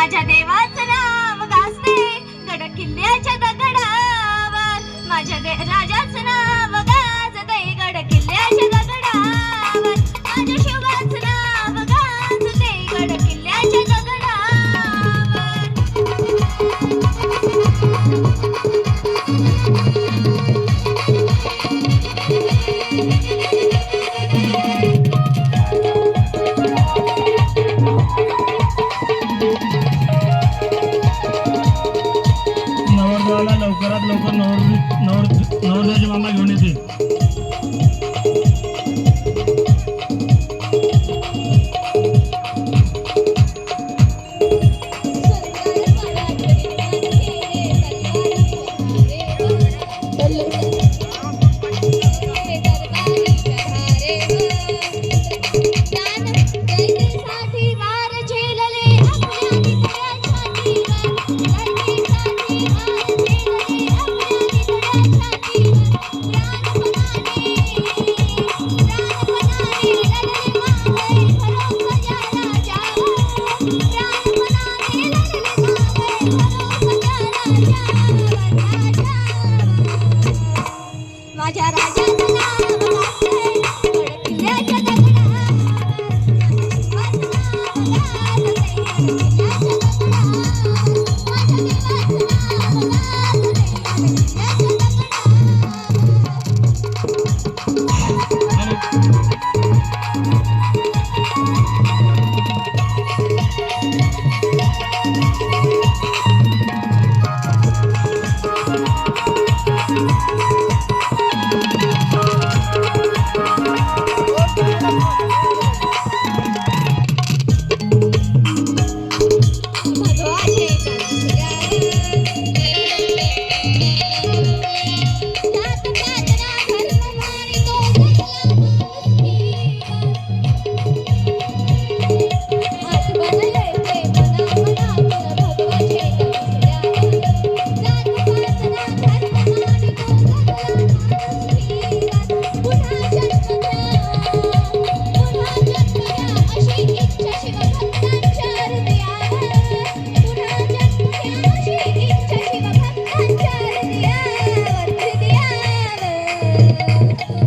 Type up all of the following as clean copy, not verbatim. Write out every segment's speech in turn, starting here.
माझ्या देवाचं नाव गाजते गड किल्ल्याच्या दगडावर, माझ्या राजाचं नाव गाजते गड किल्ल्याच्या दगडावर, माझ्या शिवाचं नाव गाजते गड किल्ल्याच्या दगडावर. नवरदेवाला लवकरात लवकर नवरदेवाचे मामा घेऊन येतील. माझ्या राजाचं नाव गाजते गड किल्ल्याच्या दगडावर, माझं नाव गाजते गड किल्ल्याच्या दगडावर,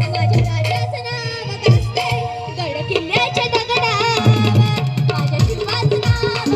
माझ्या देवाचं नाव गाजते गड किल्ल्याच्या दगडावर, माझ्या शिवाचं नाव